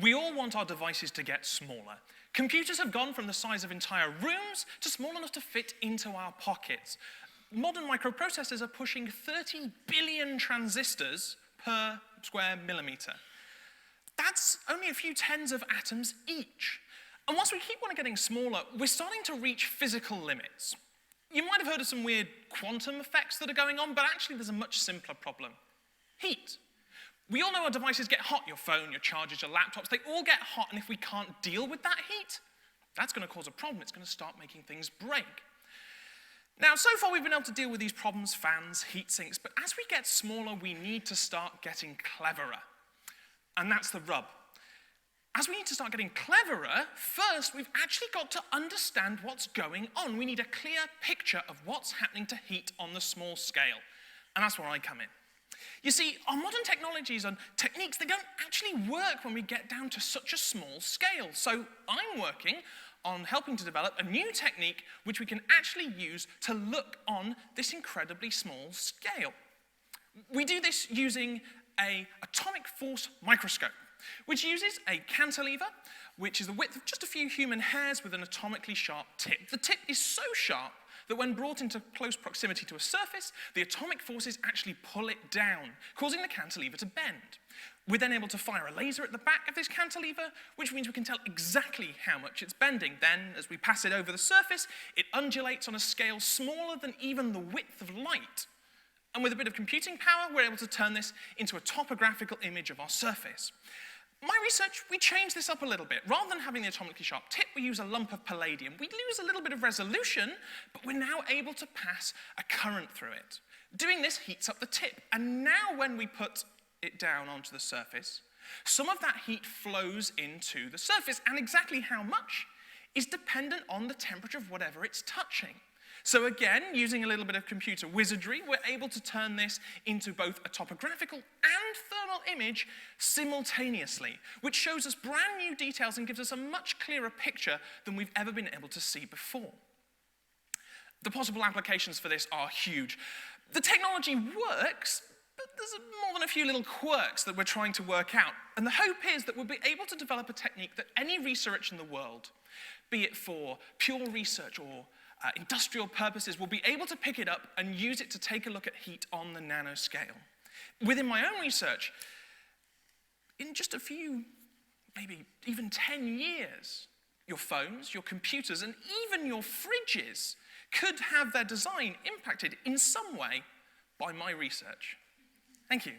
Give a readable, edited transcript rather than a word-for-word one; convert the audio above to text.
We all want our devices to get smaller. Computers have gone from the size of entire rooms to small enough to fit into our pockets. Modern microprocessors are pushing 30 billion transistors per square millimeter. That's only a few tens of atoms each. And whilst we keep on getting smaller, we're starting to reach physical limits. You might have heard of some weird quantum effects that are going on, but actually there's a much simpler problem. Heat. We all know our devices get hot. Your phone, your chargers, your laptops, they all get hot, and if we can't deal with that heat, that's going to cause a problem. It's going to start making things break. Now, so far we've been able to deal with these problems, fans, heat sinks, but as we get smaller, we need to start getting cleverer. And that's the rub. As we need to start getting cleverer, first we've actually got to understand what's going on. We need a clear picture of what's happening to heat on the small scale. And that's where I come in. You see, our modern technologies and techniques, they don't actually work when we get down to such a small scale. So I'm working on helping to develop a new technique which we can actually use to look on this incredibly small scale. We do this using an atomic force microscope, which uses a cantilever, which is the width of just a few human hairs with an atomically sharp tip. The tip is so sharp that when brought into close proximity to a surface, the atomic forces actually pull it down, causing the cantilever to bend. We're then able to fire a laser at the back of this cantilever, which means we can tell exactly how much it's bending. Then, as we pass it over the surface, it undulates on a scale smaller than even the width of light. And with a bit of computing power, we're able to turn this into a topographical image of our surface. My research, we changed this up a little bit. Rather than having the atomically sharp tip, we use a lump of palladium. We lose a little bit of resolution, but we're now able to pass a current through it. Doing this heats up the tip, and now when we put it down onto the surface, some of that heat flows into the surface, and exactly how much is dependent on the temperature of whatever it's touching. So again, using a little bit of computer wizardry, we're able to turn this into both a topographical and thermal image simultaneously, which shows us brand new details and gives us a much clearer picture than we've ever been able to see before. The possible applications for this are huge. The technology works, but there's more than a few little quirks that we're trying to work out. And the hope is that we'll be able to develop a technique that any research in the world, be it for pure research or industrial purposes, will be able to pick it up and use it to take a look at heat on the nanoscale. Within my own research, in just a few, maybe even 10 years, your phones, your computers, and even your fridges could have their design impacted in some way by my research. Thank you.